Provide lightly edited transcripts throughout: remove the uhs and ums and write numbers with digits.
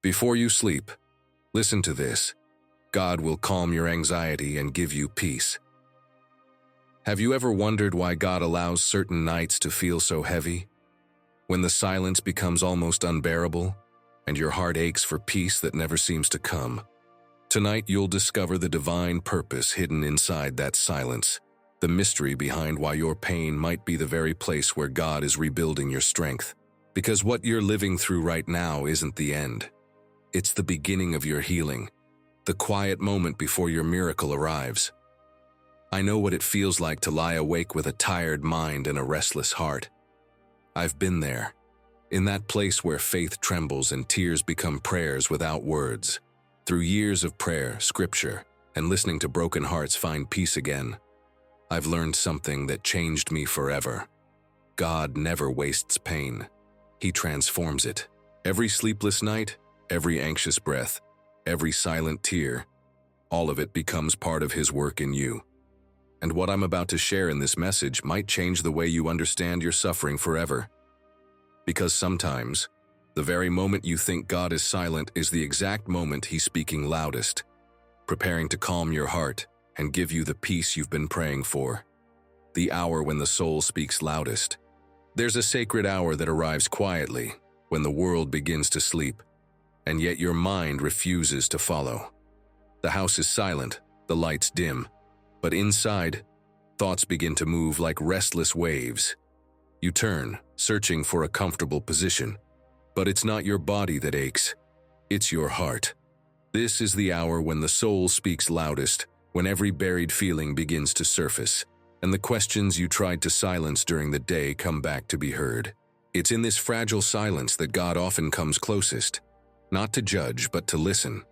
Before you sleep, listen to this. God will calm your anxiety and give you peace. Have you ever wondered why God allows certain nights to feel so heavy? When the silence becomes almost unbearable, and your heart aches for peace that never seems to come. Tonight you'll discover the divine purpose hidden inside that silence, the mystery behind why your pain might be the very place where God is rebuilding your strength. Because what you're living through right now isn't the end. It's the beginning of your healing, the quiet moment before your miracle arrives. I know what it feels like to lie awake with a tired mind and a restless heart. I've been there, in that place where faith trembles and tears become prayers without words. Through years of prayer, scripture, and listening to broken hearts find peace again, I've learned something that changed me forever. God never wastes pain. He transforms it. Every sleepless night, every anxious breath, every silent tear, all of it becomes part of His work in you. And what I'm about to share in this message might change the way you understand your suffering forever. Because sometimes, the very moment you think God is silent is the exact moment He's speaking loudest, preparing to calm your heart and give you the peace you've been praying for. The hour when the soul speaks loudest. There's a sacred hour that arrives quietly, when the world begins to sleep, and yet your mind refuses to follow. The house is silent, the lights dim, but inside, thoughts begin to move like restless waves. You turn, searching for a comfortable position, but it's not your body that aches, it's your heart. This is the hour when the soul speaks loudest, when every buried feeling begins to surface, and the questions you tried to silence during the day come back to be heard. It's in this fragile silence that God often comes closest, not to judge but to listen.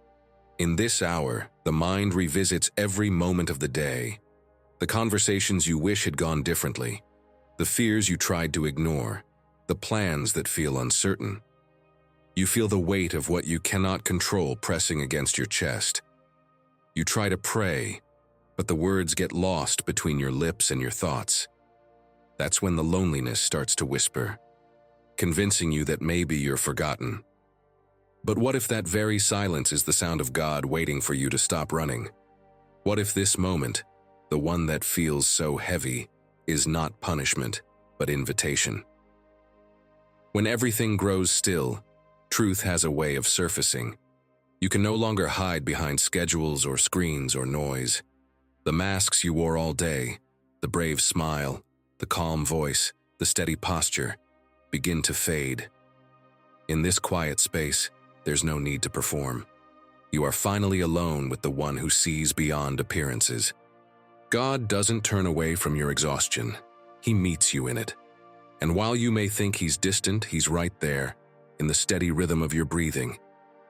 In this hour, the mind revisits every moment of the day, the conversations you wish had gone differently, the fears you tried to ignore, the plans that feel uncertain. You feel the weight of what you cannot control pressing against your chest. You try to pray, but the words get lost between your lips and your thoughts. That's when the loneliness starts to whisper, convincing you that maybe you're forgotten. But what if that very silence is the sound of God waiting for you to stop running? What if this moment, the one that feels so heavy, is not punishment, but invitation? When everything grows still, truth has a way of surfacing. You can no longer hide behind schedules or screens or noise. The masks you wore all day, the brave smile, the calm voice, the steady posture, begin to fade. In this quiet space, there's no need to perform. You are finally alone with the one who sees beyond appearances. God doesn't turn away from your exhaustion. He meets you in it. And while you may think He's distant, He's right there, in the steady rhythm of your breathing,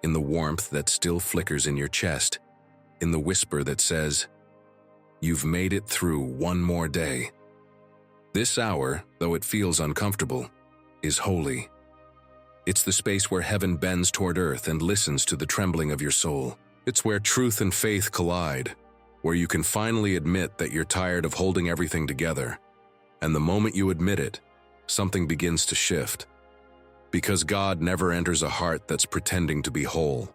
in the warmth that still flickers in your chest, in the whisper that says, "You've made it through one more day." This hour, though it feels uncomfortable, is holy. It's the space where heaven bends toward earth and listens to the trembling of your soul. It's where truth and faith collide, where you can finally admit that you're tired of holding everything together. And the moment you admit it, something begins to shift. Because God never enters a heart that's pretending to be whole.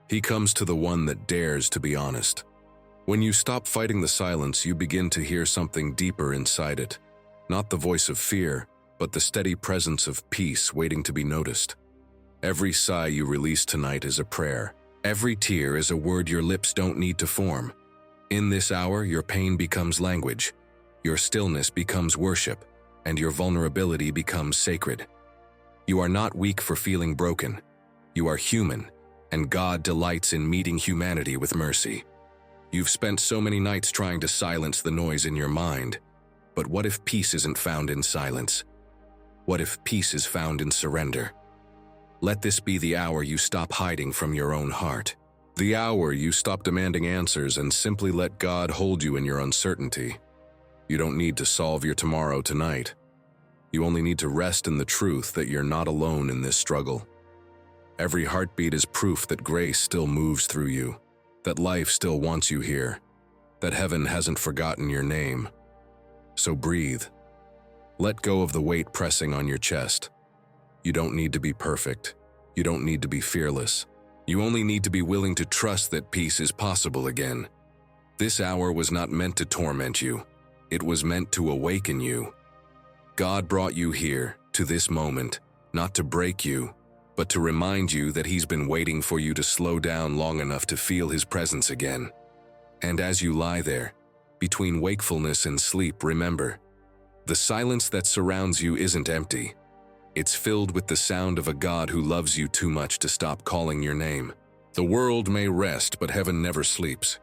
He comes to the one that dares to be honest. When you stop fighting the silence, you begin to hear something deeper inside it. Not the voice of fear, but the steady presence of peace waiting to be noticed. Every sigh you release tonight is a prayer. Every tear is a word your lips don't need to form. In this hour, your pain becomes language, your stillness becomes worship, and your vulnerability becomes sacred. You are not weak for feeling broken. You are human, and God delights in meeting humanity with mercy. You've spent so many nights trying to silence the noise in your mind, but what if peace isn't found in silence? What if peace is found in surrender? Let this be the hour you stop hiding from your own heart. The hour you stop demanding answers and simply let God hold you in your uncertainty. You don't need to solve your tomorrow tonight. You only need to rest in the truth that you're not alone in this struggle. Every heartbeat is proof that grace still moves through you, that life still wants you here, that heaven hasn't forgotten your name. So breathe. Let go of the weight pressing on your chest. You don't need to be perfect. You don't need to be fearless. You only need to be willing to trust that peace is possible again. This hour was not meant to torment you. It was meant to awaken you. God brought you here, to this moment, not to break you, but to remind you that He's been waiting for you to slow down long enough to feel His presence again. And as you lie there, between wakefulness and sleep, remember, the silence that surrounds you isn't empty. It's filled with the sound of a God who loves you too much to stop calling your name. The world may rest, but heaven never sleeps.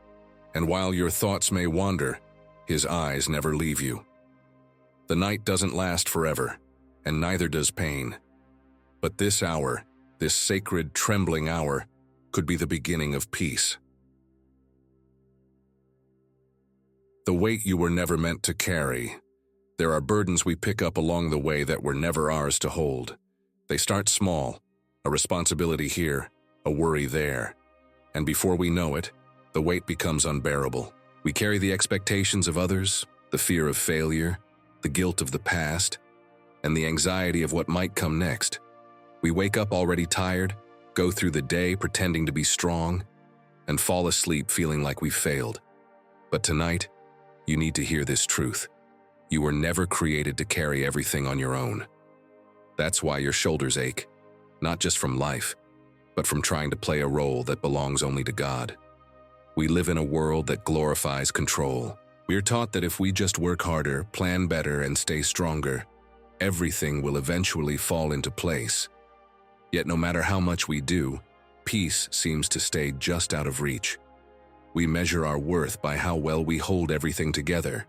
And while your thoughts may wander, His eyes never leave you. The night doesn't last forever, and neither does pain. But this hour, this sacred, trembling hour, could be the beginning of peace. The weight you were never meant to carry. There are burdens we pick up along the way that were never ours to hold. They start small, a responsibility here, a worry there. And before we know it, the weight becomes unbearable. We carry the expectations of others, the fear of failure, the guilt of the past, and the anxiety of what might come next. We wake up already tired, go through the day pretending to be strong, and fall asleep feeling like we've failed. But tonight, you need to hear this truth. You were never created to carry everything on your own. That's why your shoulders ache, not just from life, but from trying to play a role that belongs only to God. We live in a world that glorifies control. We're taught that if we just work harder, plan better, and stay stronger, everything will eventually fall into place. Yet no matter how much we do, peace seems to stay just out of reach. We measure our worth by how well we hold everything together.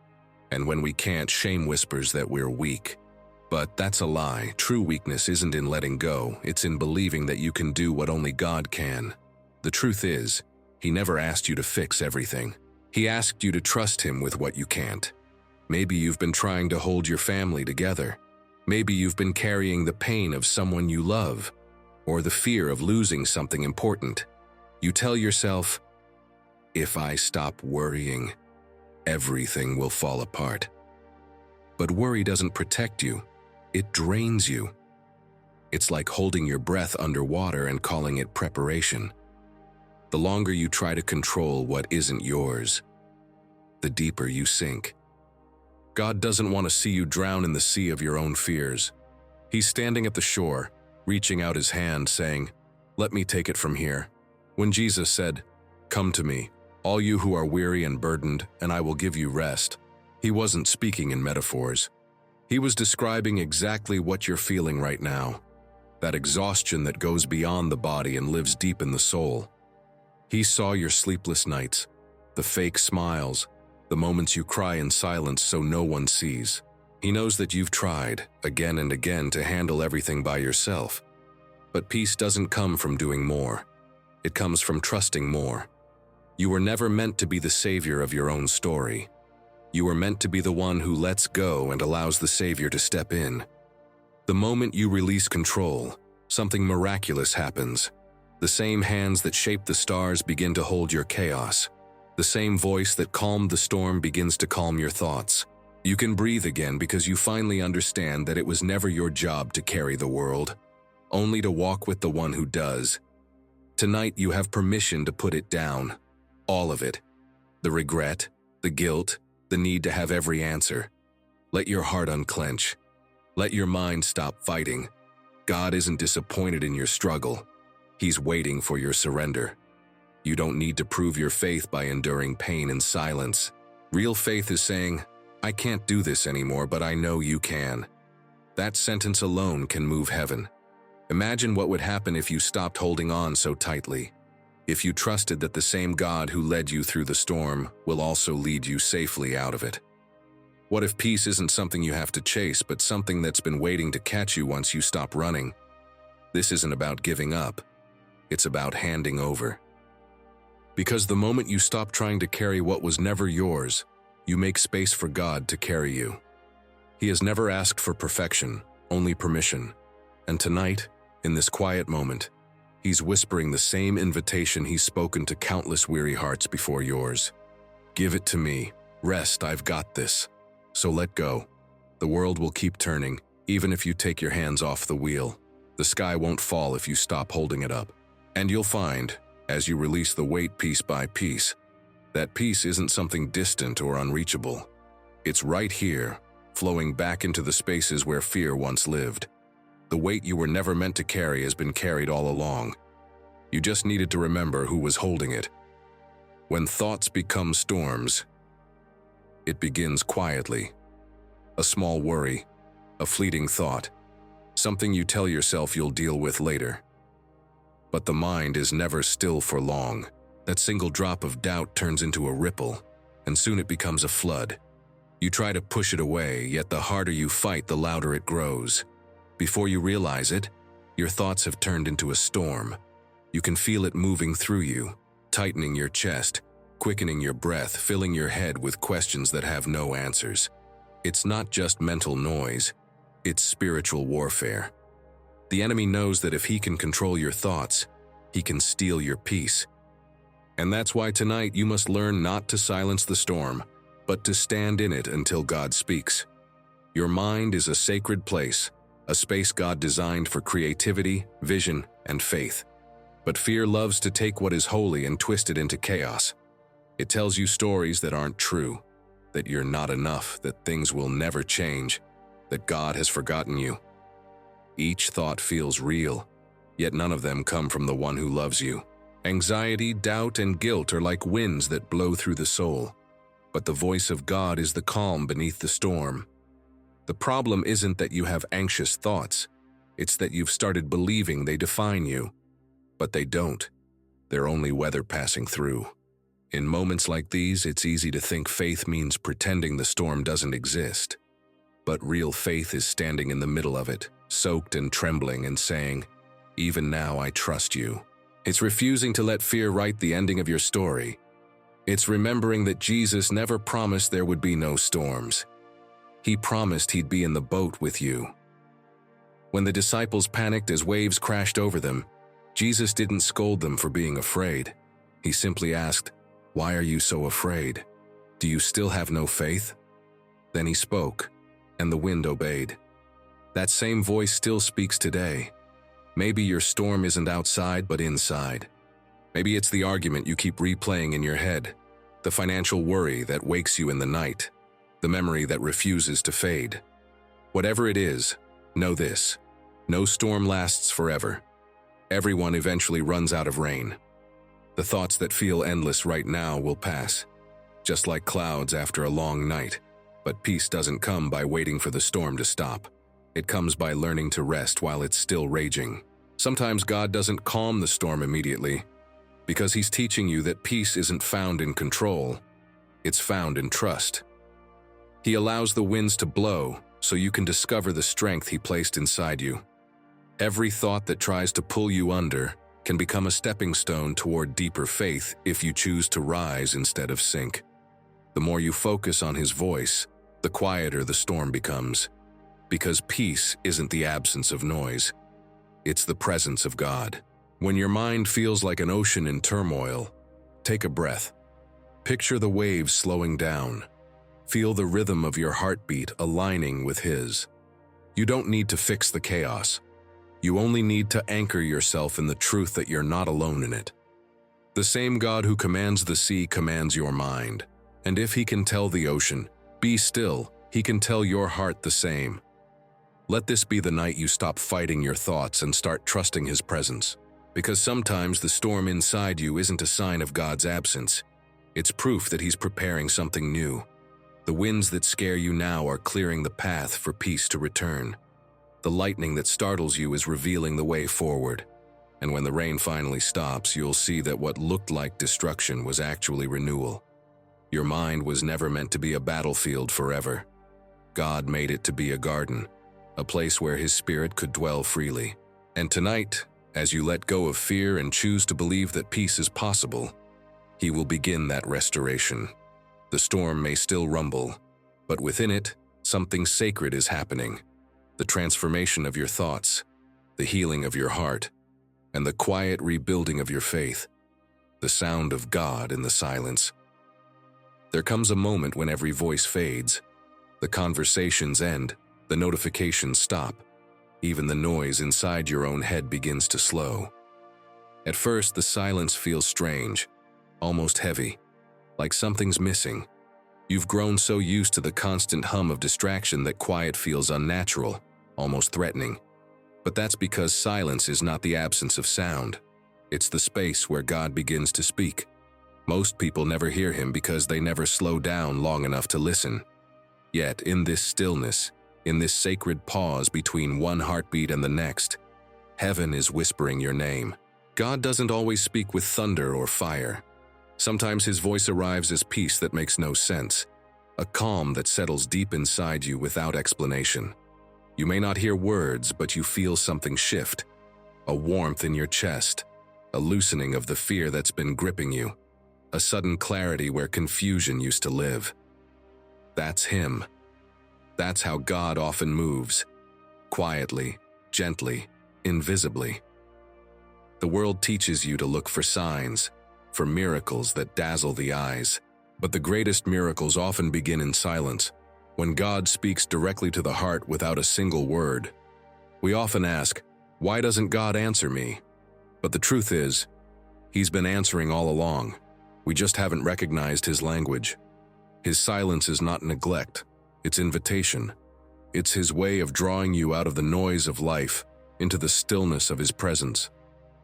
And when we can't, shame whispers that we're weak. But that's a lie. True weakness isn't in letting go, it's in believing that you can do what only God can. The truth is, He never asked you to fix everything. He asked you to trust Him with what you can't. Maybe you've been trying to hold your family together. Maybe you've been carrying the pain of someone you love, or the fear of losing something important. You tell yourself, if I stop worrying, everything will fall apart. But worry doesn't protect you, it drains you. It's like holding your breath underwater and calling it preparation. The longer you try to control what isn't yours, the deeper you sink. God doesn't want to see you drown in the sea of your own fears. He's standing at the shore, reaching out His hand, saying, "Let me take it from here." When Jesus said, "Come to me, all you who are weary and burdened, and I will give you rest," He wasn't speaking in metaphors. He was describing exactly what you're feeling right now, that exhaustion that goes beyond the body and lives deep in the soul. He saw your sleepless nights, the fake smiles, the moments you cry in silence so no one sees. He knows that you've tried, again and again, to handle everything by yourself. But peace doesn't come from doing more. It comes from trusting more. You were never meant to be the savior of your own story. You were meant to be the one who lets go and allows the Savior to step in. The moment you release control, something miraculous happens. The same hands that shaped the stars begin to hold your chaos. The same voice that calmed the storm begins to calm your thoughts. You can breathe again because you finally understand that it was never your job to carry the world, only to walk with the one who does. Tonight you have permission to put it down. All of it. The regret, the guilt, the need to have every answer. Let your heart unclench. Let your mind stop fighting. God isn't disappointed in your struggle. He's waiting for your surrender. You don't need to prove your faith by enduring pain in silence. Real faith is saying, "I can't do this anymore, but I know you can." That sentence alone can move heaven. Imagine what would happen if you stopped holding on so tightly. If you trusted that the same God who led you through the storm will also lead you safely out of it. What if peace isn't something you have to chase, but something that's been waiting to catch you once you stop running? This isn't about giving up. It's about handing over. Because the moment you stop trying to carry what was never yours, you make space for God to carry you. He has never asked for perfection, only permission. And tonight, in this quiet moment, He's whispering the same invitation He's spoken to countless weary hearts before yours. Give it to me. Rest, I've got this. So let go. The world will keep turning, even if you take your hands off the wheel. The sky won't fall if you stop holding it up. And you'll find, as you release the weight piece by piece, that peace isn't something distant or unreachable. It's right here, flowing back into the spaces where fear once lived. The weight you were never meant to carry has been carried all along. You just needed to remember who was holding it. When thoughts become storms, it begins quietly. A small worry, a fleeting thought, something you tell yourself you'll deal with later. But the mind is never still for long. That single drop of doubt turns into a ripple, and soon it becomes a flood. You try to push it away, yet the harder you fight, the louder it grows. Before you realize it, your thoughts have turned into a storm. You can feel it moving through you, tightening your chest, quickening your breath, filling your head with questions that have no answers. It's not just mental noise, it's spiritual warfare. The enemy knows that if he can control your thoughts, he can steal your peace. And that's why tonight you must learn not to silence the storm, but to stand in it until God speaks. Your mind is a sacred place, a space God designed for creativity, vision, and faith. But fear loves to take what is holy and twist it into chaos. It tells you stories that aren't true, that you're not enough, that things will never change, that God has forgotten you. Each thought feels real, yet none of them come from the one who loves you. Anxiety, doubt, and guilt are like winds that blow through the soul. But the voice of God is the calm beneath the storm. The problem isn't that you have anxious thoughts, it's that you've started believing they define you. But they don't. They're only weather passing through. In moments like these, it's easy to think faith means pretending the storm doesn't exist. But real faith is standing in the middle of it, soaked and trembling and saying, "Even now I trust you." It's refusing to let fear write the ending of your story. It's remembering that Jesus never promised there would be no storms. He promised he'd be in the boat with you. When the disciples panicked as waves crashed over them, Jesus didn't scold them for being afraid. He simply asked, "Why are you so afraid? Do you still have no faith?" Then he spoke, and the wind obeyed. That same voice still speaks today. Maybe your storm isn't outside but inside. Maybe it's the argument you keep replaying in your head, the financial worry that wakes you in the night, the memory that refuses to fade. Whatever it is, know this: no storm lasts forever. Everyone eventually runs out of rain. The thoughts that feel endless right now will pass, just like clouds after a long night. But peace doesn't come by waiting for the storm to stop. It comes by learning to rest while it's still raging. Sometimes God doesn't calm the storm immediately, because he's teaching you that peace isn't found in control, it's found in trust. He allows the winds to blow so you can discover the strength he placed inside you. Every thought that tries to pull you under can become a stepping stone toward deeper faith if you choose to rise instead of sink. The more you focus on his voice, the quieter the storm becomes. Because peace isn't the absence of noise, it's the presence of God. When your mind feels like an ocean in turmoil, take a breath. Picture the waves slowing down. Feel the rhythm of your heartbeat aligning with his. You don't need to fix the chaos. You only need to anchor yourself in the truth that you're not alone in it. The same God who commands the sea commands your mind. And if he can tell the ocean, "Be still," he can tell your heart the same. Let this be the night you stop fighting your thoughts and start trusting his presence. Because sometimes the storm inside you isn't a sign of God's absence. It's proof that he's preparing something new. The winds that scare you now are clearing the path for peace to return. The lightning that startles you is revealing the way forward. And when the rain finally stops, you'll see that what looked like destruction was actually renewal. Your mind was never meant to be a battlefield forever. God made it to be a garden, a place where his spirit could dwell freely. And tonight, as you let go of fear and choose to believe that peace is possible, he will begin that restoration. The storm may still rumble, but within it, something sacred is happening. The transformation of your thoughts, the healing of your heart, and the quiet rebuilding of your faith. The sound of God in the silence. There comes a moment when every voice fades, the conversations end, the notifications stop, Even the noise inside your own head begins to slow. At first, the silence feels strange, almost heavy, like something's missing. You've grown so used to the constant hum of distraction that quiet feels unnatural, almost threatening. But that's because silence is not the absence of sound. It's the space where God begins to speak. Most people never hear him because they never slow down long enough to listen. Yet, in this stillness, in this sacred pause between one heartbeat and the next, heaven is whispering your name. God doesn't always speak with thunder or fire. Sometimes his voice arrives as peace that makes no sense, a calm that settles deep inside you without explanation. You may not hear words, but you feel something shift, a warmth in your chest, a loosening of the fear that's been gripping you, a sudden clarity where confusion used to live. That's him. That's how God often moves, quietly, gently, invisibly. The world teaches you to look for signs, for miracles that dazzle the eyes. But the greatest miracles often begin in silence, when God speaks directly to the heart without a single word. We often ask, why doesn't God answer me? But the truth is, he's been answering all along. We just haven't recognized his language. His silence is not neglect, it's invitation. It's his way of drawing you out of the noise of life into the stillness of his presence.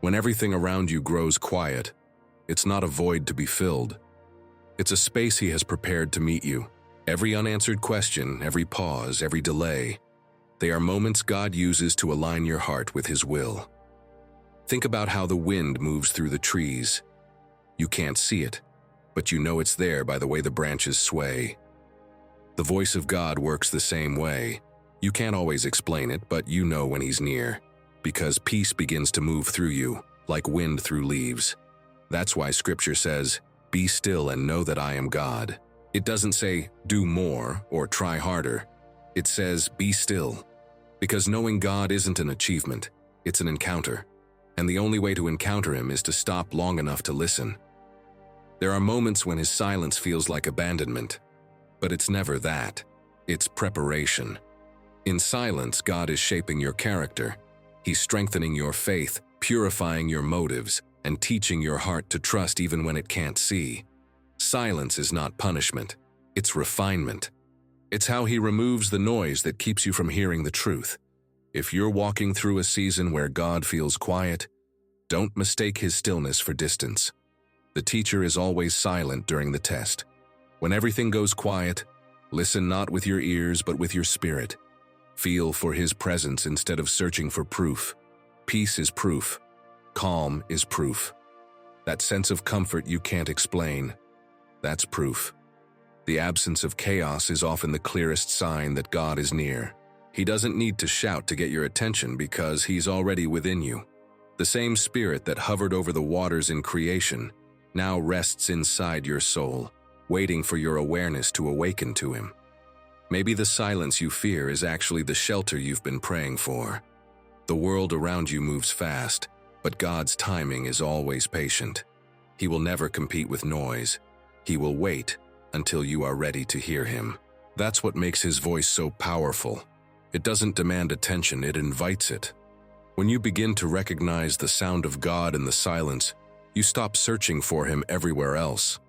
When everything around you grows quiet, it's not a void to be filled. It's a space he has prepared to meet you. Every unanswered question, every pause, every delay, they are moments God uses to align your heart with his will. Think about how the wind moves through the trees. You can't see it, but you know it's there by the way the branches sway. The voice of God works the same way. You can't always explain it, but you know when he's near, because peace begins to move through you, like wind through leaves. That's why Scripture says, "Be still and know that I am God." It doesn't say, "Do more" or "try harder." It says, "Be still." Because knowing God isn't an achievement, it's an encounter. And the only way to encounter him is to stop long enough to listen. There are moments when his silence feels like abandonment, but it's never that. It's preparation. In silence, God is shaping your character. He's strengthening your faith, purifying your motives, and teaching your heart to trust even when it can't see. Silence is not punishment, it's refinement. It's how he removes the noise that keeps you from hearing the truth. If you're walking through a season where God feels quiet, don't mistake his stillness for distance. The teacher is always silent during the test. When everything goes quiet, listen not with your ears but with your spirit. Feel for his presence instead of searching for proof. Peace is proof. Calm is proof. That sense of comfort you can't explain, that's proof. The absence of chaos is often the clearest sign that God is near. He doesn't need to shout to get your attention because he's already within you. The same spirit that hovered over the waters in creation now rests inside your soul, waiting for your awareness to awaken to him. Maybe the silence you fear is actually the shelter you've been praying for. The world around you moves fast, but God's timing is always patient. He will never compete with noise. He will wait until you are ready to hear him. That's what makes his voice so powerful. It doesn't demand attention, it invites it. When you begin to recognize the sound of God in the silence, you stop searching for him everywhere else.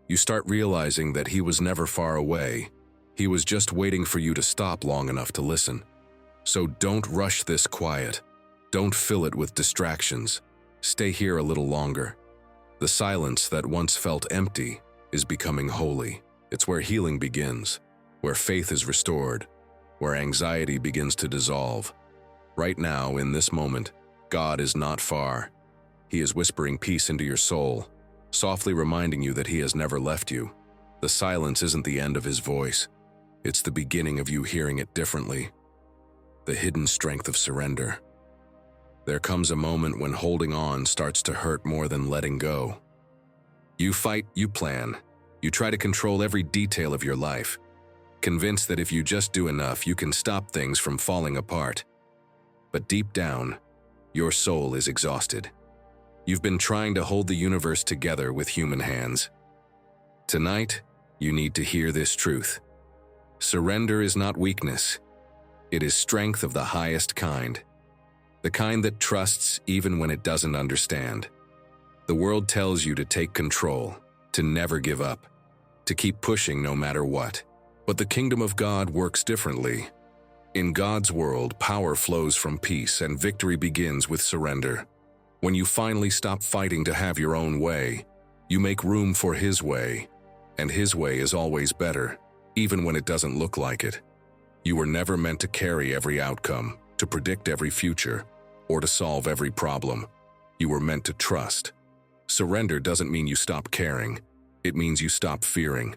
You start realizing that he was never far away. He was just waiting for you to stop long enough to listen. So don't rush this quiet. Don't fill it with distractions. Stay here a little longer. The silence that once felt empty is becoming holy. It's where healing begins, where faith is restored, where anxiety begins to dissolve. Right now, in this moment, God is not far. He is whispering peace into your soul, softly reminding you that he has never left you. The silence isn't the end of his voice. It's the beginning of you hearing it differently. The hidden strength of surrender. There comes a moment when holding on starts to hurt more than letting go. You fight, you plan. You try to control every detail of your life, convinced that if you just do enough, you can stop things from falling apart. But deep down, your soul is exhausted. You've been trying to hold the universe together with human hands. Tonight, you need to hear this truth. Surrender is not weakness. It is strength of the highest kind, the kind that trusts even when it doesn't understand. The world tells you to take control, to never give up, to keep pushing no matter what. But the kingdom of God works differently. In God's world, power flows from peace and victory begins with surrender. When you finally stop fighting to have your own way, you make room for His way, and His way is always better, even when it doesn't look like it. You were never meant to carry every outcome, to predict every future, or to solve every problem. You were meant to trust. Surrender doesn't mean you stop caring. It means you stop fearing.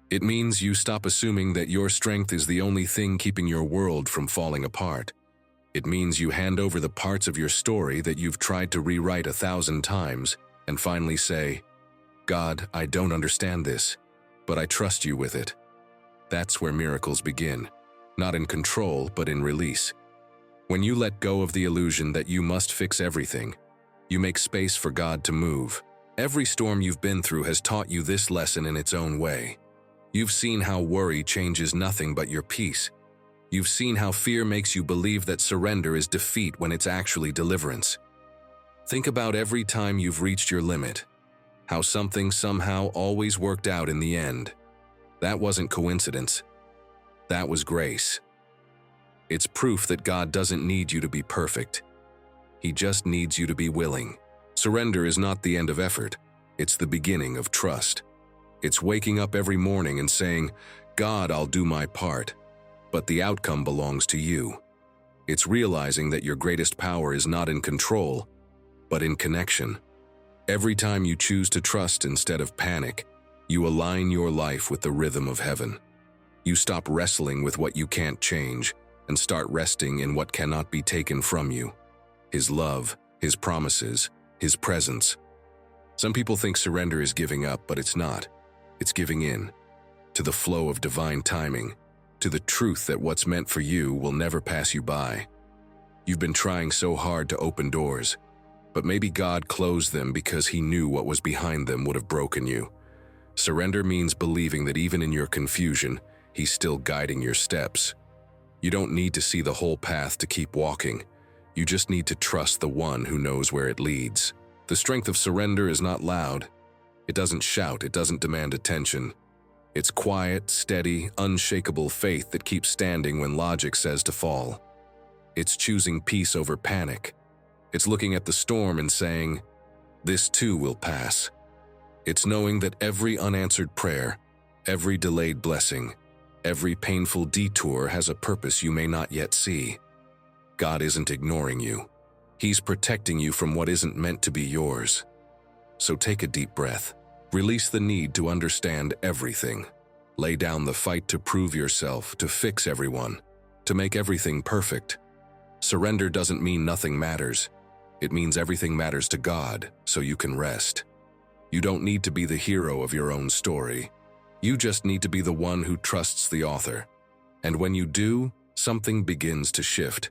It means you stop assuming that your strength is the only thing keeping your world from falling apart. It means you hand over the parts of your story that you've tried to rewrite 1,000 times and finally say, "God, I don't understand this, but I trust you with it." That's where miracles begin, not in control, but in release. When you let go of the illusion that you must fix everything, you make space for God to move. Every storm you've been through has taught you this lesson in its own way. You've seen how worry changes nothing but your peace. You've seen how fear makes you believe that surrender is defeat when it's actually deliverance. Think about every time you've reached your limit, how something somehow always worked out in the end. That wasn't coincidence. That was grace. It's proof that God doesn't need you to be perfect. He just needs you to be willing. Surrender is not the end of effort. It's the beginning of trust. It's waking up every morning and saying, "God, I'll do my part, but the outcome belongs to you." It's realizing that your greatest power is not in control, but in connection. Every time you choose to trust instead of panic, you align your life with the rhythm of heaven. You stop wrestling with what you can't change and start resting in what cannot be taken from you. His love, His promises, His presence. Some people think surrender is giving up, but it's not. It's giving in to the flow of divine timing, to the truth that what's meant for you will never pass you by. You've been trying so hard to open doors, but maybe God closed them because He knew what was behind them would have broken you. Surrender means believing that even in your confusion, He's still guiding your steps. You don't need to see the whole path to keep walking. You just need to trust the one who knows where it leads. The strength of surrender is not loud. It doesn't shout, it doesn't demand attention. It's quiet, steady, unshakable faith that keeps standing when logic says to fall. It's choosing peace over panic. It's looking at the storm and saying, "This too will pass." It's knowing that every unanswered prayer, every delayed blessing, every painful detour has a purpose you may not yet see. God isn't ignoring you. He's protecting you from what isn't meant to be yours. So take a deep breath. Release the need to understand everything. Lay down the fight to prove yourself, to fix everyone, to make everything perfect. Surrender doesn't mean nothing matters. It means everything matters to God, so you can rest. You don't need to be the hero of your own story. You just need to be the one who trusts the author. And when you do, something begins to shift.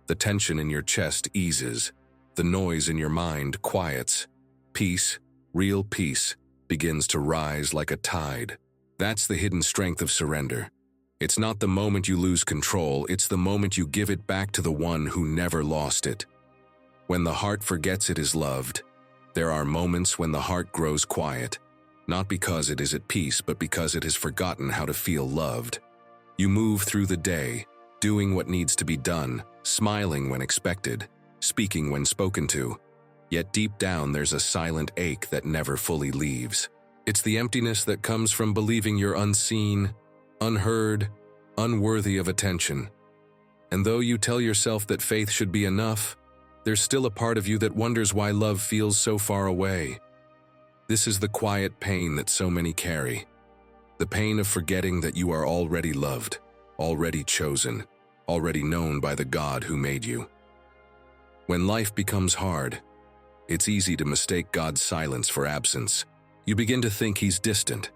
The tension in your chest eases. The noise in your mind quiets. Peace, real peace, begins to rise like a tide. That's the hidden strength of surrender. It's not the moment you lose control, it's the moment you give it back to the one who never lost it. When the heart forgets it is loved, there are moments when the heart grows quiet, not because it is at peace, but because it has forgotten how to feel loved. You move through the day, doing what needs to be done, smiling when expected, speaking when spoken to. Yet deep down there's a silent ache that never fully leaves. It's the emptiness that comes from believing you're unseen, unheard, unworthy of attention. And though you tell yourself that faith should be enough, there's still a part of you that wonders why love feels so far away. This is the quiet pain that so many carry. The pain of forgetting that you are already loved, already chosen, already known by the God who made you. When life becomes hard, it's easy to mistake God's silence for absence. You begin to think He's distant,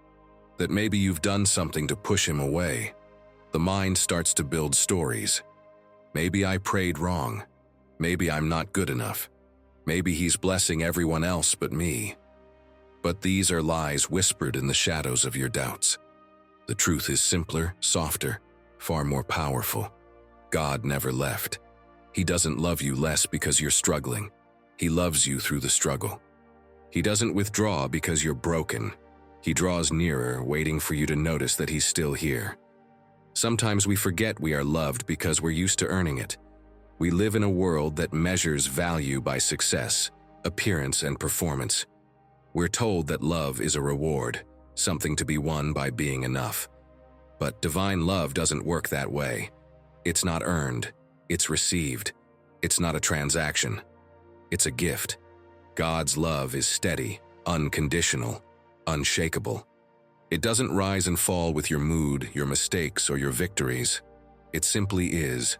that maybe you've done something to push Him away. The mind starts to build stories. Maybe I prayed wrong. Maybe I'm not good enough. Maybe He's blessing everyone else but me. But these are lies whispered in the shadows of your doubts. The truth is simpler, softer, far more powerful. God never left. He doesn't love you less because you're struggling. He loves you through the struggle. He doesn't withdraw because you're broken. He draws nearer, waiting for you to notice that he's still here. Sometimes we forget we are loved because we're used to earning it. We live in a world that measures value by success, appearance, and performance. We're told that love is a reward, something to be won by being enough. But divine love doesn't work that way. It's not earned. It's received. It's not a transaction. It's a gift. God's love is steady, unconditional, unshakable. It doesn't rise and fall with your mood, your mistakes, or your victories. It simply is.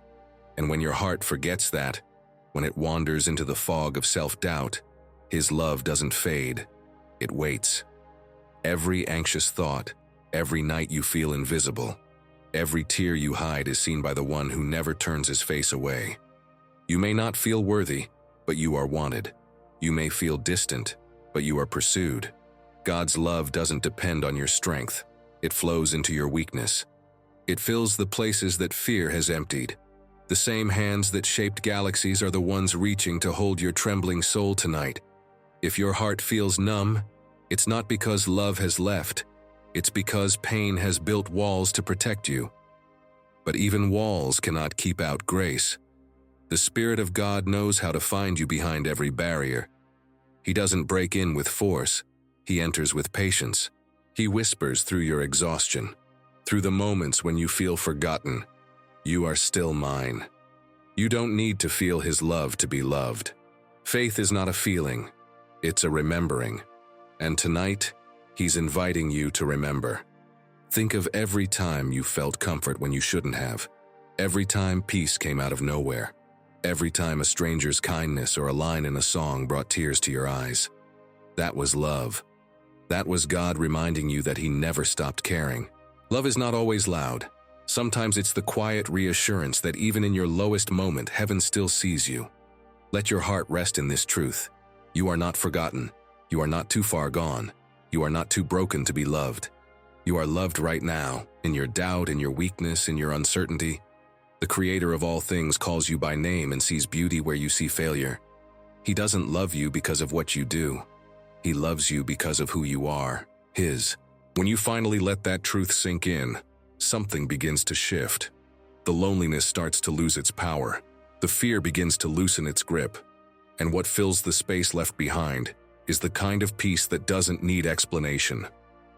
And when your heart forgets that, when it wanders into the fog of self-doubt, his love doesn't fade. It waits. Every anxious thought, every night you feel invisible, every tear you hide is seen by the one who never turns his face away. You may not feel worthy, but you are wanted. You may feel distant, but you are pursued. God's love doesn't depend on your strength. It flows into your weakness. It fills the places that fear has emptied. The same hands that shaped galaxies are the ones reaching to hold your trembling soul tonight. If your heart feels numb, it's not because love has left. It's because pain has built walls to protect you. But even walls cannot keep out grace. The Spirit of God knows how to find you behind every barrier. He doesn't break in with force. He enters with patience. He whispers through your exhaustion, through the moments when you feel forgotten. You are still mine. You don't need to feel his love to be loved. Faith is not a feeling. It's a remembering. And tonight, he's inviting you to remember. Think of every time you felt comfort when you shouldn't have. Every time peace came out of nowhere. Every time a stranger's kindness or a line in a song brought tears to your eyes. That was love. That was God reminding you that he never stopped caring. Love is not always loud. Sometimes it's the quiet reassurance that even in your lowest moment, heaven still sees you. Let your heart rest in this truth. You are not forgotten. You are not too far gone. You are not too broken to be loved. You are loved right now, in your doubt, in your weakness, in your uncertainty. The Creator of all things calls you by name and sees beauty where you see failure. He doesn't love you because of what you do. He loves you because of who you are, his. When you finally let that truth sink in, something begins to shift. The loneliness starts to lose its power. The fear begins to loosen its grip. And what fills the space left behind is the kind of peace that doesn't need explanation.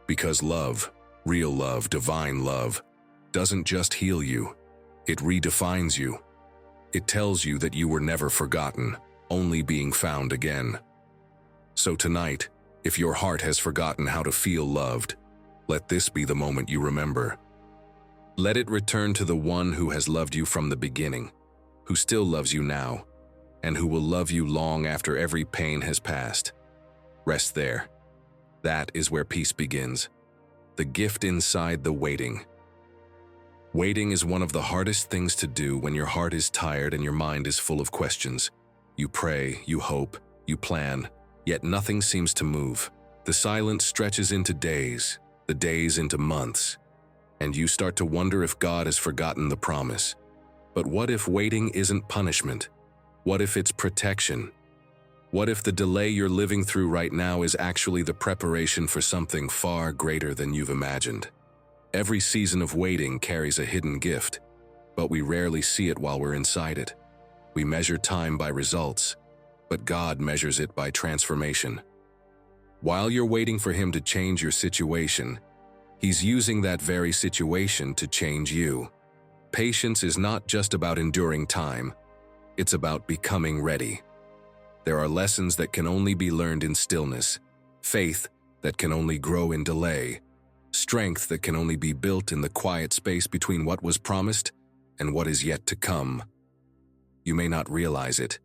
Because love, real love, divine love, doesn't just heal you. It redefines you. It tells you that you were never forgotten, only being found again. So tonight, if your heart has forgotten how to feel loved, let this be the moment you remember. Let it return to the one who has loved you from the beginning, who still loves you now, and who will love you long after every pain has passed. Rest there. That is where peace begins. The gift inside the waiting. Waiting is one of the hardest things to do when your heart is tired and your mind is full of questions. You pray, you hope, you plan, yet nothing seems to move. The silence stretches into days, the days into months, and you start to wonder if God has forgotten the promise. But what if waiting isn't punishment? What if it's protection? What if the delay you're living through right now is actually the preparation for something far greater than you've imagined? Every season of waiting carries a hidden gift, but we rarely see it while we're inside it. We measure time by results, but God measures it by transformation. While you're waiting for him to change your situation, he's using that very situation to change you. Patience is not just about enduring time, it's about becoming ready. There are lessons that can only be learned in stillness, faith that can only grow in delay, strength that can only be built in the quiet space between what was promised and what is yet to come. You may not realize it,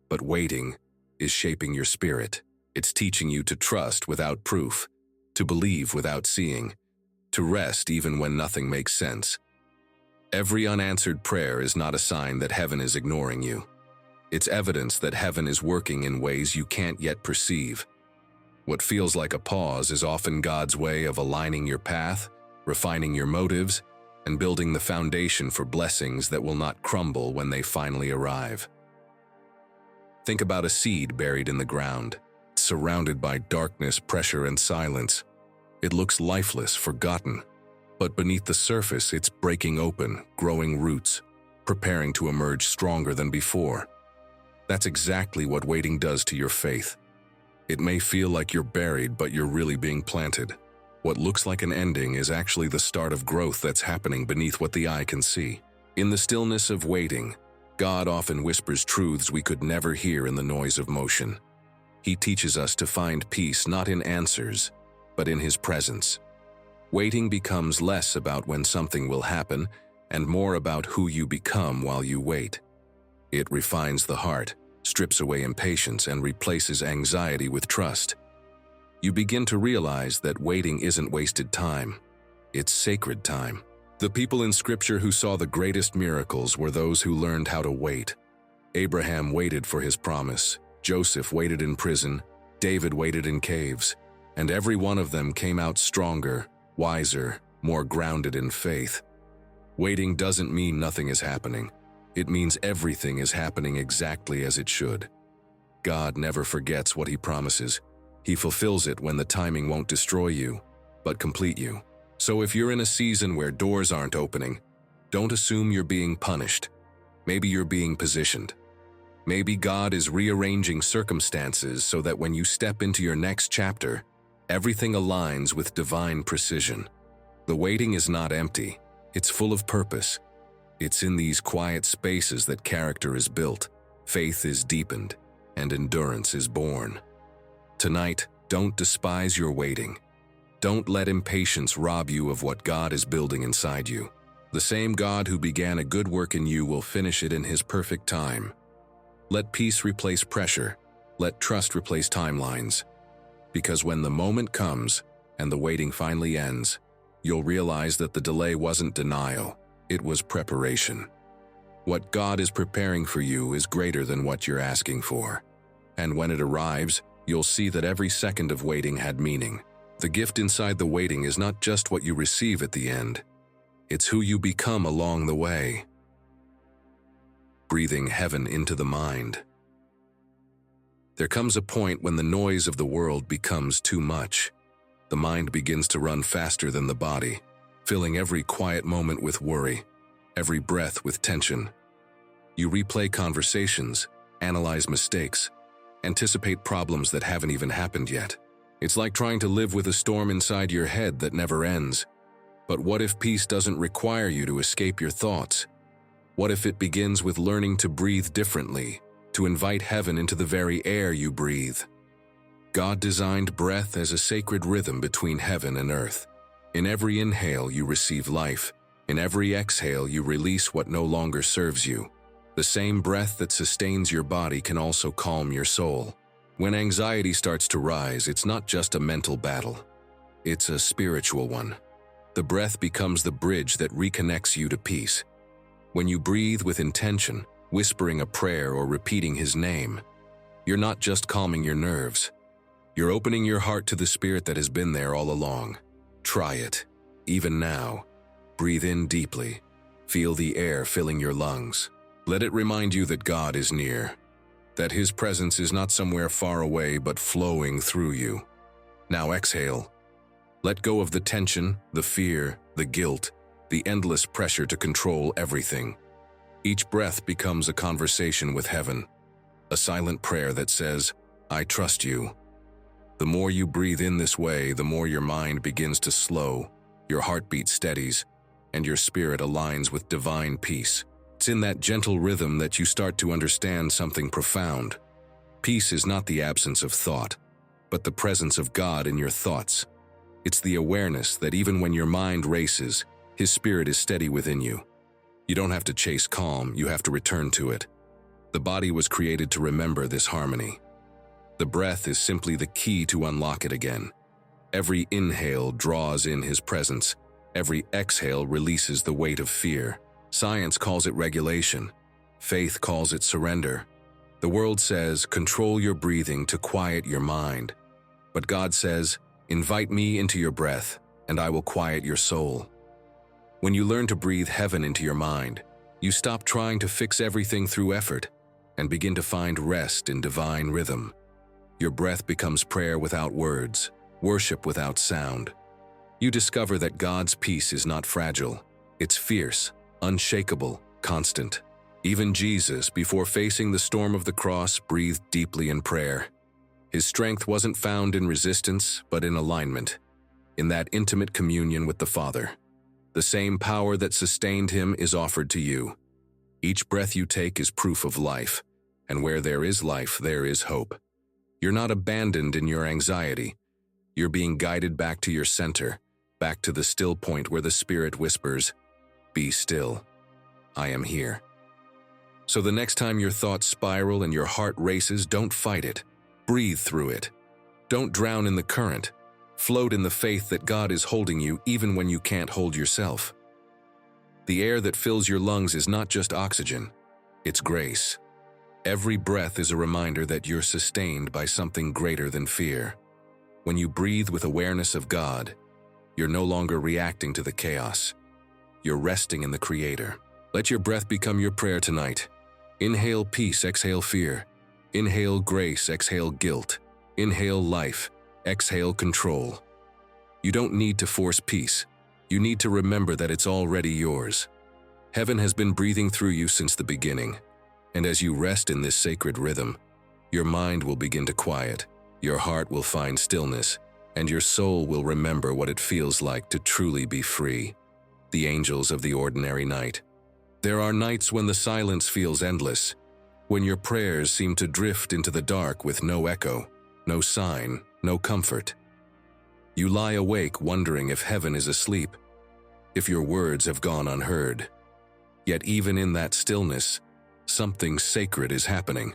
but waiting is shaping your spirit. It's teaching you to trust without proof, to believe without seeing, to rest even when nothing makes sense. Every unanswered prayer is not a sign that heaven is ignoring you. It's evidence that heaven is working in ways you can't yet perceive. What feels like a pause is often God's way of aligning your path, refining your motives, and building the foundation for blessings that will not crumble when they finally arrive. Think about a seed buried in the ground, surrounded by darkness, pressure, and silence. It looks lifeless, forgotten, but beneath the surface it's breaking open, growing roots, preparing to emerge stronger than before. That's exactly what waiting does to your faith. It may feel like you're buried, but you're really being planted. What looks like an ending is actually the start of growth that's happening beneath what the eye can see. In the stillness of waiting, God often whispers truths we could never hear in the noise of motion. He teaches us to find peace not in answers, but in His presence. Waiting becomes less about when something will happen and more about who you become while you wait. It refines the heart, strips away impatience, and replaces anxiety with trust. You begin to realize that waiting isn't wasted time. It's sacred time. The people in Scripture who saw the greatest miracles were those who learned how to wait. Abraham waited for his promise. Joseph waited in prison. David waited in caves. And every one of them came out stronger, wiser, more grounded in faith. Waiting doesn't mean nothing is happening. It means everything is happening exactly as it should. God never forgets what He promises. He fulfills it when the timing won't destroy you, but complete you. So if you're in a season where doors aren't opening, don't assume you're being punished. Maybe you're being positioned. Maybe God is rearranging circumstances so that when you step into your next chapter, everything aligns with divine precision. The waiting is not empty. It's full of purpose. It's in these quiet spaces that character is built, faith is deepened, and endurance is born. Tonight, don't despise your waiting. Don't let impatience rob you of what God is building inside you. The same God who began a good work in you will finish it in His perfect time. Let peace replace pressure. Let trust replace timelines. Because when the moment comes and the waiting finally ends, you'll realize that the delay wasn't denial, it was preparation. What God is preparing for you is greater than what you're asking for. And when it arrives, you'll see that every second of waiting had meaning. The gift inside the waiting is not just what you receive at the end. It's who you become along the way. Breathing heaven into the mind. There comes a point when the noise of the world becomes too much. The mind begins to run faster than the body, filling every quiet moment with worry, every breath with tension. You replay conversations, analyze mistakes, anticipate problems that haven't even happened yet. It's like trying to live with a storm inside your head that never ends. But what if peace doesn't require you to escape your thoughts? What if it begins with learning to breathe differently, to invite heaven into the very air you breathe? God designed breath as a sacred rhythm between heaven and earth. In every inhale you receive life. In every exhale you release what no longer serves you. The same breath that sustains your body can also calm your soul. When anxiety starts to rise, it's not just a mental battle. It's a spiritual one. The breath becomes the bridge that reconnects you to peace. When you breathe with intention, whispering a prayer or repeating His name, you're not just calming your nerves. You're opening your heart to the Spirit that has been there all along. Try it. Even now. Breathe in deeply. Feel the air filling your lungs. Let it remind you that God is near. That His presence is not somewhere far away but flowing through you. Now exhale. Let go of the tension, the fear, the guilt, the endless pressure to control everything. Each breath becomes a conversation with heaven, a silent prayer that says, "I trust you." The more you breathe in this way, the more your mind begins to slow, your heartbeat steadies, and your spirit aligns with divine peace. It's in that gentle rhythm that you start to understand something profound. Peace is not the absence of thought, but the presence of God in your thoughts. It's the awareness that even when your mind races, His Spirit is steady within you. You don't have to chase calm, you have to return to it. The body was created to remember this harmony. The breath is simply the key to unlock it again. Every inhale draws in His presence. Every exhale releases the weight of fear. Science calls it regulation. Faith calls it surrender. The world says, control your breathing to quiet your mind. But God says, invite me into your breath, and I will quiet your soul. When you learn to breathe heaven into your mind, you stop trying to fix everything through effort and begin to find rest in divine rhythm. Your breath becomes prayer without words, worship without sound. You discover that God's peace is not fragile. It's fierce, unshakable, constant. Even Jesus, before facing the storm of the cross, breathed deeply in prayer. His strength wasn't found in resistance, but in alignment, in that intimate communion with the Father. The same power that sustained him is offered to you. Each breath you take is proof of life, and where there is life, there is hope. You're not abandoned in your anxiety. You're being guided back to your center, back to the still point where the Spirit whispers, "Be still. I am here." So the next time your thoughts spiral and your heart races, don't fight it. Breathe through it. Don't drown in the current. Float in the faith that God is holding you even when you can't hold yourself. The air that fills your lungs is not just oxygen, it's grace. Every breath is a reminder that you're sustained by something greater than fear. When you breathe with awareness of God, you're no longer reacting to the chaos. You're resting in the Creator. Let your breath become your prayer tonight. Inhale peace, exhale fear. Inhale grace, exhale guilt. Inhale life, exhale control. You don't need to force peace. You need to remember that it's already yours. Heaven has been breathing through you since the beginning. And as you rest in this sacred rhythm, your mind will begin to quiet, your heart will find stillness, and your soul will remember what it feels like to truly be free. The angels of the ordinary night. There are nights when the silence feels endless, when your prayers seem to drift into the dark with no echo, no sign, no comfort. You lie awake wondering if heaven is asleep, if your words have gone unheard. Yet even in that stillness, something sacred is happening.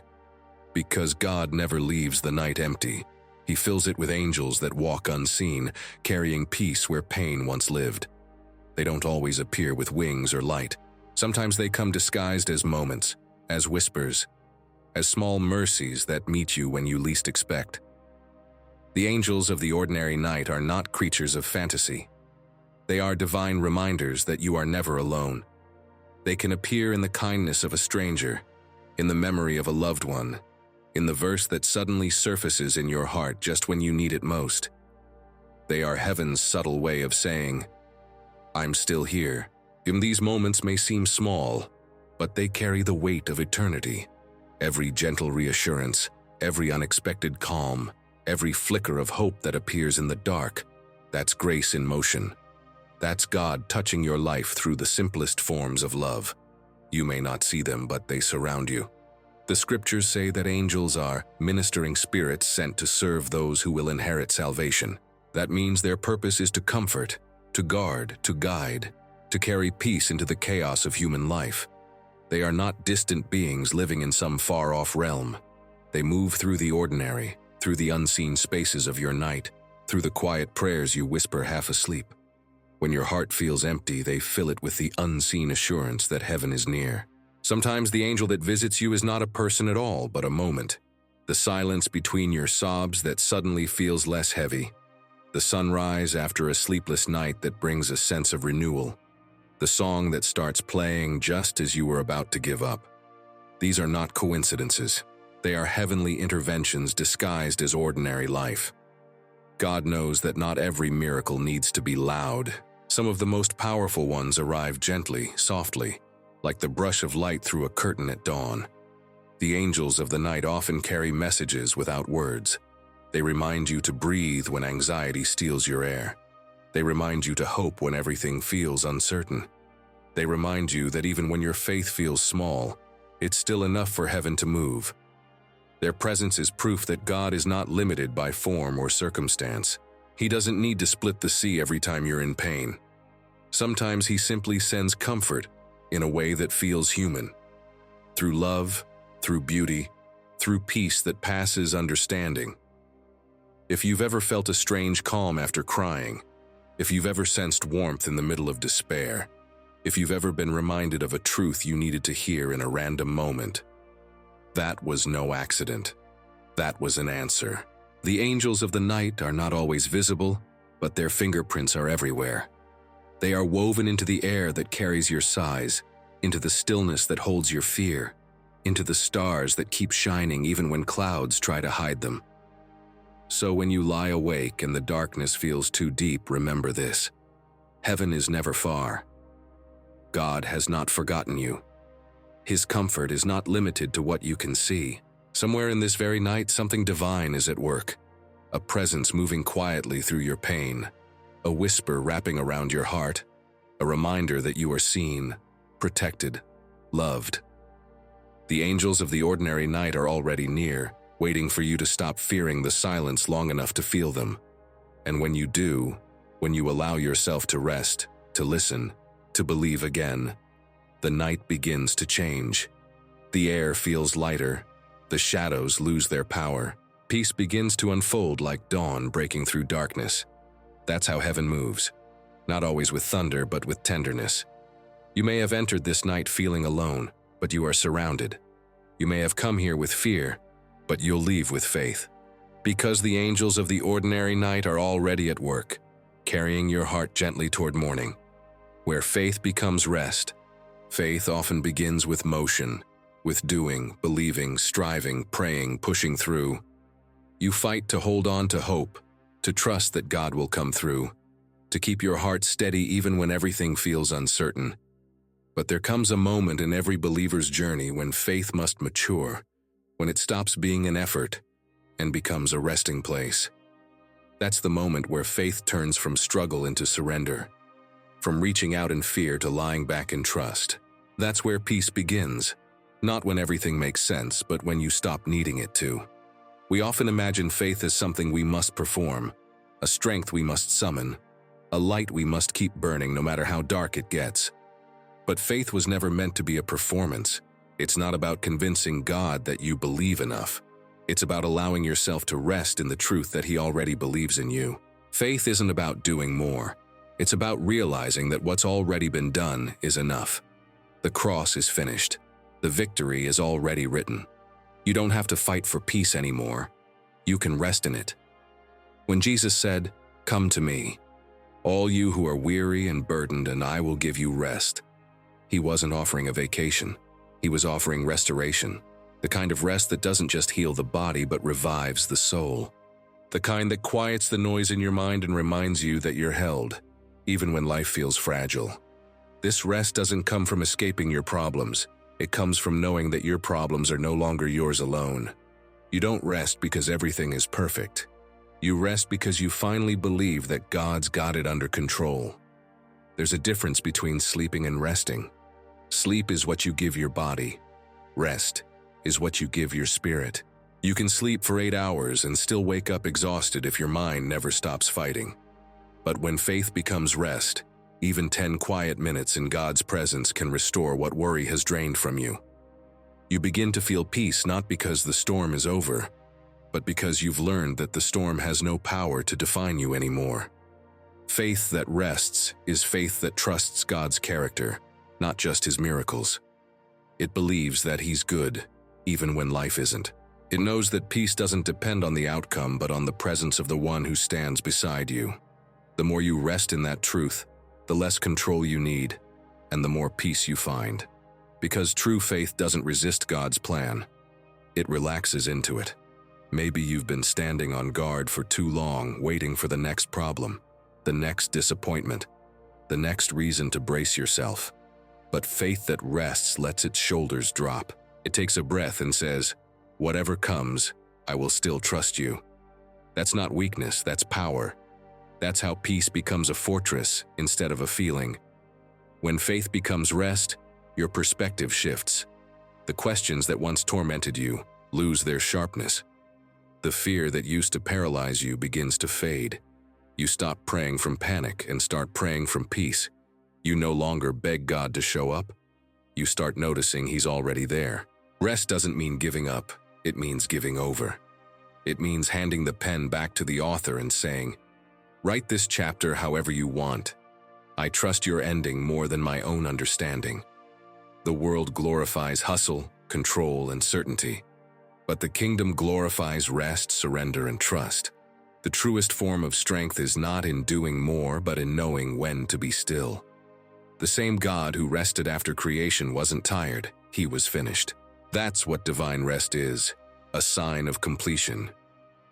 Because God never leaves the night empty. He fills it with angels that walk unseen, carrying peace where pain once lived. They don't always appear with wings or light. Sometimes they come disguised as moments, as whispers, as small mercies that meet you when you least expect. The angels of the ordinary night are not creatures of fantasy. They are divine reminders that you are never alone. They can appear in the kindness of a stranger, in the memory of a loved one, in the verse that suddenly surfaces in your heart just when you need it most. They are heaven's subtle way of saying, "I'm still here." And these moments may seem small, but they carry the weight of eternity. Every gentle reassurance, every unexpected calm, every flicker of hope that appears in the dark, that's grace in motion. That's God touching your life through the simplest forms of love. You may not see them, but they surround you. The scriptures say that angels are ministering spirits sent to serve those who will inherit salvation. That means their purpose is to comfort, to guard, to guide, to carry peace into the chaos of human life. They are not distant beings living in some far-off realm. They move through the ordinary, through the unseen spaces of your night, through the quiet prayers you whisper half asleep. When your heart feels empty, they fill it with the unseen assurance that heaven is near. Sometimes the angel that visits you is not a person at all, but a moment. The silence between your sobs that suddenly feels less heavy. The sunrise after a sleepless night that brings a sense of renewal. The song that starts playing just as you were about to give up. These are not coincidences. They are heavenly interventions disguised as ordinary life. God knows that not every miracle needs to be loud. Some of the most powerful ones arrive gently, softly, like the brush of light through a curtain at dawn. The angels of the night often carry messages without words. They remind you to breathe when anxiety steals your air. They remind you to hope when everything feels uncertain. They remind you that even when your faith feels small, it's still enough for heaven to move. Their presence is proof that God is not limited by form or circumstance. He doesn't need to split the sea every time you're in pain. Sometimes He simply sends comfort in a way that feels human. Through love, through beauty, through peace that passes understanding. If you've ever felt a strange calm after crying, if you've ever sensed warmth in the middle of despair, if you've ever been reminded of a truth you needed to hear in a random moment, that was no accident. That was an answer. The angels of the night are not always visible, but their fingerprints are everywhere. They are woven into the air that carries your sighs, into the stillness that holds your fear, into the stars that keep shining even when clouds try to hide them. So when you lie awake and the darkness feels too deep, remember this: heaven is never far. God has not forgotten you. His comfort is not limited to what you can see. Somewhere in this very night, something divine is at work. A presence moving quietly through your pain. A whisper wrapping around your heart. A reminder that you are seen, protected, loved. The angels of the ordinary night are already near, waiting for you to stop fearing the silence long enough to feel them. And when you do, when you allow yourself to rest, to listen, to believe again, the night begins to change. The air feels lighter. The shadows lose their power. Peace begins to unfold like dawn breaking through darkness. That's how heaven moves. Not always with thunder, but with tenderness. You may have entered this night feeling alone, but you are surrounded. You may have come here with fear, but you'll leave with faith. Because the angels of the ordinary night are already at work, carrying your heart gently toward morning. Where faith becomes rest. Faith often begins with motion, with doing, believing, striving, praying, pushing through. You fight to hold on to hope, to trust that God will come through, to keep your heart steady even when everything feels uncertain. But there comes a moment in every believer's journey when faith must mature, when it stops being an effort and becomes a resting place. That's the moment where faith turns from struggle into surrender, from reaching out in fear to lying back in trust. That's where peace begins, not when everything makes sense, but when you stop needing it to. We often imagine faith as something we must perform, a strength we must summon, a light we must keep burning no matter how dark it gets. But faith was never meant to be a performance. It's not about convincing God that you believe enough. It's about allowing yourself to rest in the truth that He already believes in you. Faith isn't about doing more. It's about realizing that what's already been done is enough. The cross is finished. The victory is already written. You don't have to fight for peace anymore. You can rest in it. When Jesus said, "Come to me, all you who are weary and burdened, and I will give you rest," He wasn't offering a vacation. He was offering restoration. The kind of rest that doesn't just heal the body but revives the soul. The kind that quiets the noise in your mind and reminds you that you're held, even when life feels fragile. This rest doesn't come from escaping your problems. It comes from knowing that your problems are no longer yours alone. You don't rest because everything is perfect. You rest because you finally believe that God's got it under control. There's a difference between sleeping and resting. Sleep is what you give your body. Rest is what you give your spirit. You can sleep for 8 hours and still wake up exhausted if your mind never stops fighting. But when faith becomes rest, even 10 quiet minutes in God's presence can restore what worry has drained from you. You begin to feel peace not because the storm is over, but because you've learned that the storm has no power to define you anymore. Faith that rests is faith that trusts God's character, not just His miracles. It believes that He's good, even when life isn't. It knows that peace doesn't depend on the outcome, but on the presence of the one who stands beside you. The more you rest in that truth, the less control you need, and the more peace you find. Because true faith doesn't resist God's plan. It relaxes into it. Maybe you've been standing on guard for too long, waiting for the next problem, the next disappointment, the next reason to brace yourself. But faith that rests lets its shoulders drop. It takes a breath and says, "Whatever comes, I will still trust you." That's not weakness, that's power. That's how peace becomes a fortress instead of a feeling. When faith becomes rest, your perspective shifts. The questions that once tormented you lose their sharpness. The fear that used to paralyze you begins to fade. You stop praying from panic and start praying from peace. You no longer beg God to show up. You start noticing He's already there. Rest doesn't mean giving up, it means giving over. It means handing the pen back to the author and saying, "Write this chapter however you want. I trust your ending more than my own understanding." The world glorifies hustle, control, and certainty. But the kingdom glorifies rest, surrender, and trust. The truest form of strength is not in doing more, but in knowing when to be still. The same God who rested after creation wasn't tired, he was finished. That's what divine rest is, a sign of completion.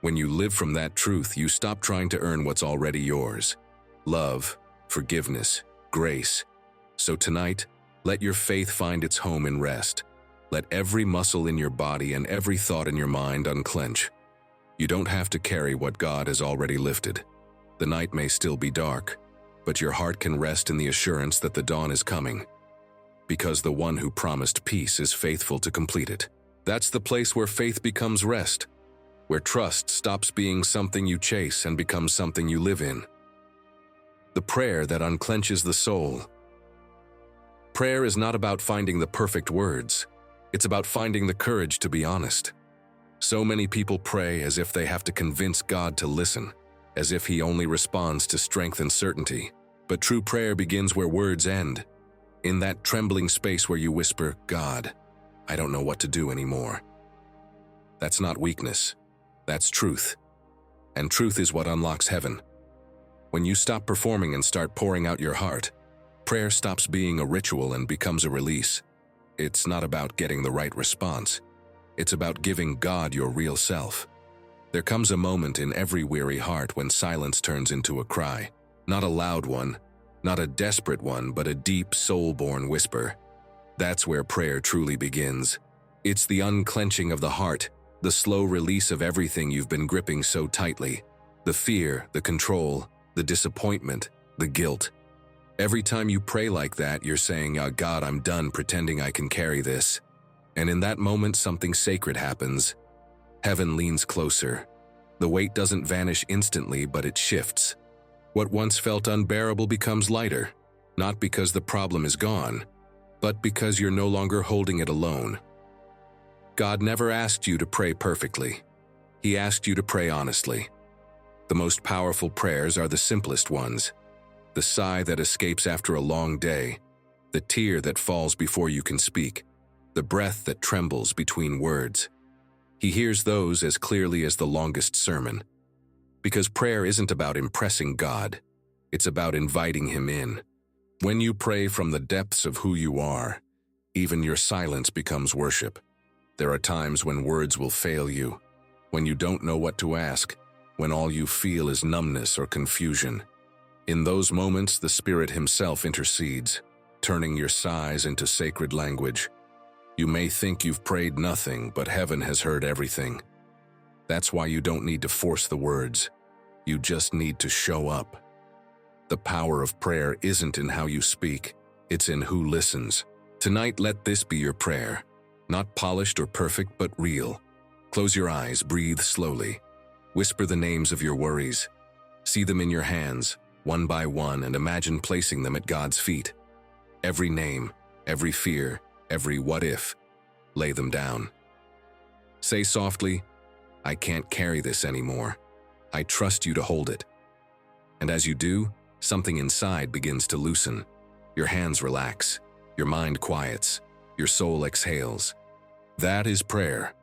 When you live from that truth, you stop trying to earn what's already yours. Love, forgiveness, grace. So tonight, let your faith find its home in rest. Let every muscle in your body and every thought in your mind unclench. You don't have to carry what God has already lifted. The night may still be dark, but your heart can rest in the assurance that the dawn is coming, because the one who promised peace is faithful to complete it. That's the place where faith becomes rest, where trust stops being something you chase and becomes something you live in. The prayer that unclenches the soul. Prayer is not about finding the perfect words. It's about finding the courage to be honest. So many people pray as if they have to convince God to listen, as if he only responds to strength and certainty. But true prayer begins where words end, in that trembling space where you whisper, "God, I don't know what to do anymore." That's not weakness. That's truth. And truth is what unlocks heaven. When you stop performing and start pouring out your heart, prayer stops being a ritual and becomes a release. It's not about getting the right response. It's about giving God your real self. There comes a moment in every weary heart when silence turns into a cry. Not a loud one, not a desperate one, but a deep, soul-born whisper. That's where prayer truly begins. It's the unclenching of the heart, the slow release of everything you've been gripping so tightly. The fear, the control, the disappointment, the guilt. Every time you pray like that, you're saying, "Oh God, I'm done pretending I can carry this." And in that moment, something sacred happens. Heaven leans closer. The weight doesn't vanish instantly, but it shifts. What once felt unbearable becomes lighter, not because the problem is gone, but because you're no longer holding it alone. God never asked you to pray perfectly. He asked you to pray honestly. The most powerful prayers are the simplest ones. The sigh that escapes after a long day, the tear that falls before you can speak, the breath that trembles between words. He hears those as clearly as the longest sermon. Because prayer isn't about impressing God, it's about inviting him in. When you pray from the depths of who you are, even your silence becomes worship. There are times when words will fail you, when you don't know what to ask, when all you feel is numbness or confusion. In those moments, the Spirit himself intercedes, turning your sighs into sacred language. You may think you've prayed nothing, but heaven has heard everything. That's why you don't need to force the words. You just need to show up. The power of prayer isn't in how you speak, it's in who listens. Tonight, let this be your prayer. Not polished or perfect, but real. Close your eyes, breathe slowly. Whisper the names of your worries. See them in your hands, one by one, and imagine placing them at God's feet. Every name, every fear, every what if, lay them down. Say softly, "I can't carry this anymore. I trust you to hold it." And as you do, something inside begins to loosen. Your hands relax, your mind quiets, your soul exhales. That is prayer.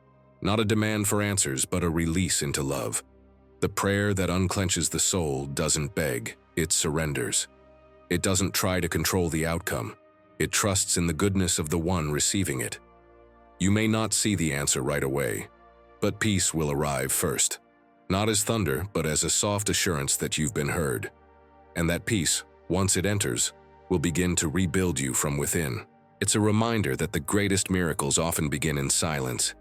Not a demand for answers, but a release into love. The prayer that unclenches the soul doesn't beg, it surrenders. It doesn't try to control the outcome. It trusts in the goodness of the one receiving it. You may not see the answer right away, but peace will arrive first. Not as thunder, but as a soft assurance that you've been heard. And that peace, once it enters, will begin to rebuild you from within. It's a reminder that the greatest miracles often begin in silence,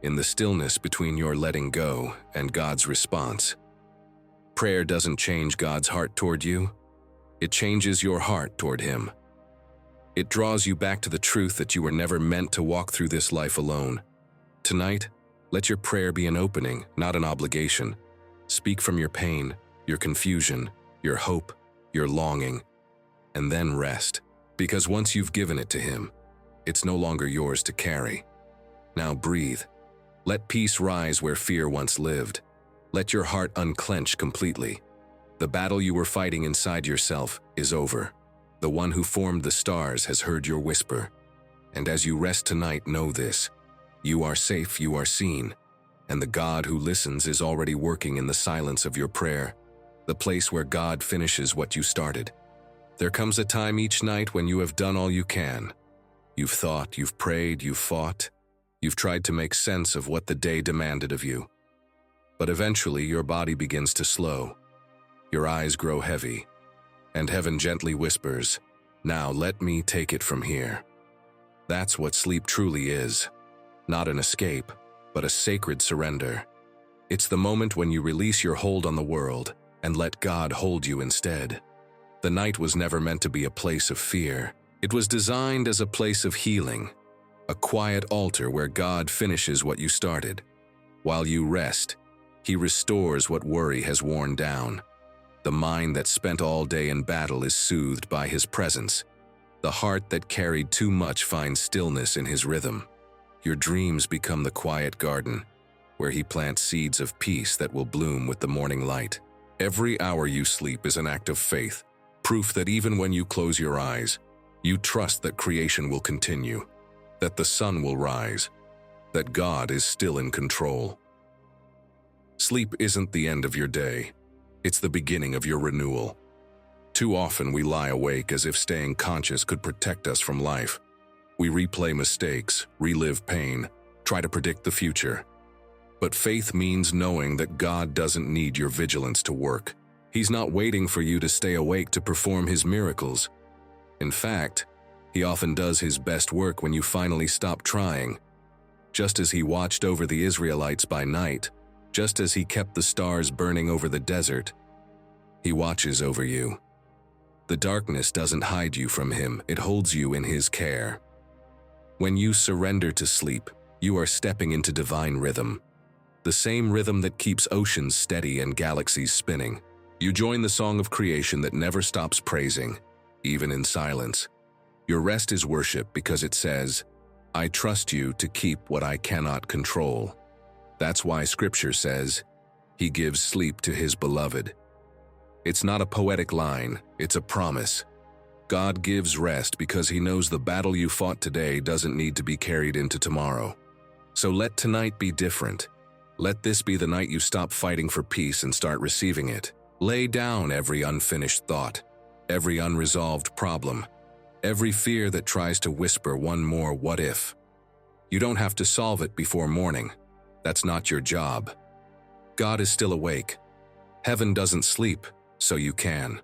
in the stillness between your letting go and God's response. Prayer doesn't change God's heart toward you. It changes your heart toward him. It draws you back to the truth that you were never meant to walk through this life alone. Tonight, let your prayer be an opening, not an obligation. Speak from your pain, your confusion, your hope, your longing, and then rest. Because once you've given it to him, it's no longer yours to carry. Now breathe. Let peace rise where fear once lived. Let your heart unclench completely. The battle you were fighting inside yourself is over. The one who formed the stars has heard your whisper. And as you rest tonight, know this: you are safe, you are seen, and the God who listens is already working in the silence of your prayer, the place where God finishes what you started. There comes a time each night when you have done all you can. You've thought, you've prayed, you've fought. You've tried to make sense of what the day demanded of you. But eventually your body begins to slow. Your eyes grow heavy, and heaven gently whispers, "Now let me take it from here." That's what sleep truly is. Not an escape, but a sacred surrender. It's the moment when you release your hold on the world and let God hold you instead. The night was never meant to be a place of fear. It was designed as a place of healing, a quiet altar where God finishes what you started. While you rest, He restores what worry has worn down. The mind that spent all day in battle is soothed by His presence. The heart that carried too much finds stillness in His rhythm. Your dreams become the quiet garden, where He plants seeds of peace that will bloom with the morning light. Every hour you sleep is an act of faith, proof that even when you close your eyes, you trust that creation will continue, that the sun will rise, that God is still in control. Sleep isn't the end of your day. It's the beginning of your renewal. Too often we lie awake as if staying conscious could protect us from life. We replay mistakes, relive pain, try to predict the future. But faith means knowing that God doesn't need your vigilance to work. He's not waiting for you to stay awake to perform His miracles. In fact, He often does His best work when you finally stop trying. Just as He watched over the Israelites by night, just as He kept the stars burning over the desert, He watches over you. The darkness doesn't hide you from Him, it holds you in His care. When you surrender to sleep, you are stepping into divine rhythm, the same rhythm that keeps oceans steady and galaxies spinning. You join the song of creation that never stops praising, even in silence. Your rest is worship because it says, "I trust you to keep what I cannot control." That's why Scripture says, He gives sleep to His beloved. It's not a poetic line, it's a promise. God gives rest because He knows the battle you fought today doesn't need to be carried into tomorrow. So let tonight be different. Let this be the night you stop fighting for peace and start receiving it. Lay down every unfinished thought, every unresolved problem, every fear that tries to whisper one more what if. You don't have to solve it before morning. That's not your job. God is still awake. Heaven doesn't sleep, so you can.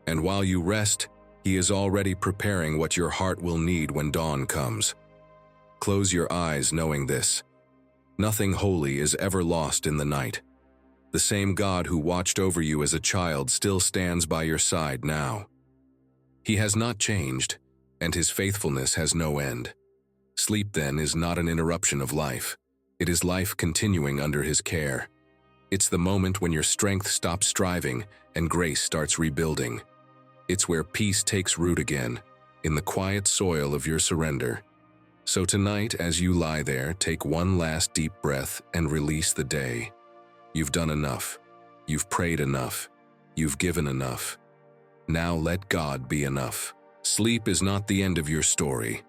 And while you rest, He is already preparing what your heart will need when dawn comes. Close your eyes knowing this. Nothing holy is ever lost in the night. The same God who watched over you as a child still stands by your side now. He has not changed, and His faithfulness has no end. Sleep, then, is not an interruption of life. It is life continuing under His care. It's the moment when your strength stops striving and grace starts rebuilding. It's where peace takes root again, in the quiet soil of your surrender. So tonight, as you lie there, take one last deep breath and release the day. You've done enough. You've prayed enough. You've given enough. Now let God be enough. Sleep is not the end of your story.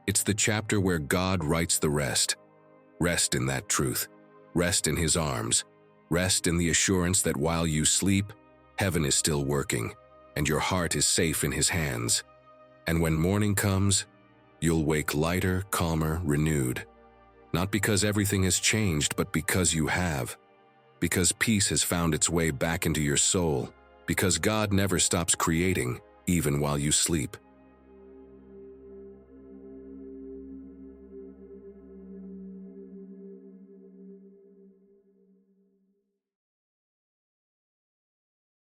It's the chapter where God writes the rest. Rest in that truth. Rest in His arms. Rest in the assurance that while you sleep, heaven is still working, and your heart is safe in His hands. And when morning comes, you'll wake lighter, calmer, renewed. Not because everything has changed, but because you have. Because peace has found its way back into your soul. Because God never stops creating, even while you sleep.